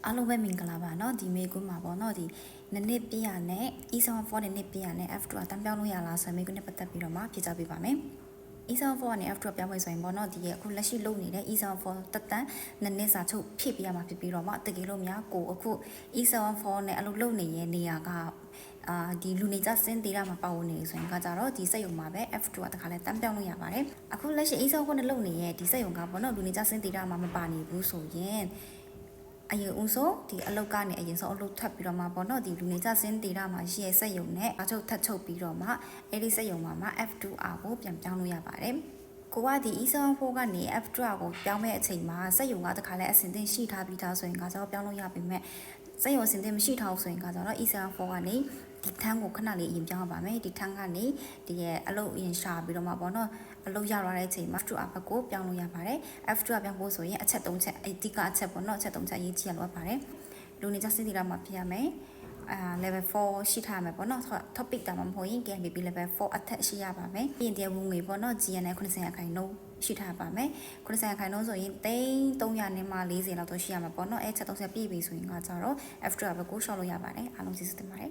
အားလုံးပဲမင်္ဂလာပါเนาะဒီမေကွန်းမှာပေါ့เนาะဒီနှစ်ပြရနဲ့ E74 နဲ့နှစ်ပြရနဲ့ F2 ကတန်းပြောင်းလို့ရလားဆိုရင်မေကွန်းနဲ့ပတ်သက်ပြီးတော့မှဖြေကြားပေးပါမယ် E74 နဲ့ F2 ပြောင်းမယ်ဆိုရင်ပေါ့เนาะဒီရဲ့အခုလက်ရှိလုပ်နေတဲ့ E74 တက်တန်းနှစ်စာချုပ်ဖြည့်ပြရမှာဖြစ်ပြီးတော့မှတကယ်လို့များကိုအခု E74 နဲ့အလုပ်လုပ်နေရဲ့နေရာကဒီလူနေကြစင်းဒေတာမှာပါဝင်နေဆိုရင်ကကြတော့ဒီစက်ရုံမှာပဲ F2 ကတခါလဲတန်းပြောင်းလို့ရပါတယ်အခုလက်ရှိ E74 နဲ့လုပ်နေရဲ့ဒီစက်ရုံကပေါ့เนาะလူနေကြစင်းဒေတာမှာမပါနေဘူးဆိုရင်အရင်ဦးဆုံးဒီအလုပ်ကနေအရင်ဆုံးအလုပ်ထပ်ပြီးတော့မှပေါ့နော်ဒီလူနေကြစင်းဒေတာမှာရှိရဲ့စက်ရုံနဲ့အချုပ်ထပ်ချုပ်ပြီးတော့မှအဲ့ဒီစက်ရုံမှာ F2R ကိုပြန်ပြောင်းလို့ရပါတယ်ကိုကဒီ E74 ကနေ F2R ကိုပြောင်းမဲ့အချိန်မှာစက်ရုံကတခါလဲအဆင်သင့်ရှိထားပြီးသားဆိုရင်ကကြောပြောင်းလို့ရပြီမဲ့စက်ရုံအဆင်သင့်မရှိထားဘူးဆိုရင်ကကြောတော့ E74 ကနေဒီထန်းကိုခဏလေးအရင်ပြောင်းရပါမယ်ဒီထန်းကနေဒီရဲ့အလုပ်အရင်ရှာပြီးတော့မှပေါ့နော်အလုပ်ရသွားတဲ့အချိန်မှာ F2R ဘက်ကိုပြောင်းလို့ရပါတယ် F2R ပြောင်းဖို့ဆိုရင်အချက်3ချက်အဓိကအချက်ပေါ့နော်အချက်3ချက်ရေးကြည့်ရလို့ပါတယ်လူနေကြစင်တီလာမှာဖြစ်ရမယ်level 4ရှိထားမယ်ပေါ့နော် topic တာမှမဟုတ်ရင် KMPP level 4အထက်ရှိရပါမယ်ပြင်တရားဝင်ငွေပေါ့နော် GNL 90%ခိုင်နှုန်းရှိထားပါမယ်90%ခိုင်နှုန်းဆိုရင်300နဲ့မှ40လောက်တော့ရှိရမှာပေါ့နော်အဲချက်3ချက်ပြည့်ပြီဆိုရင်ကကြတော့ F2R ဘက်ကိုရှော့လို့ရပါတယ်အားလုံးကျေးဇူးတင်ပါတယ်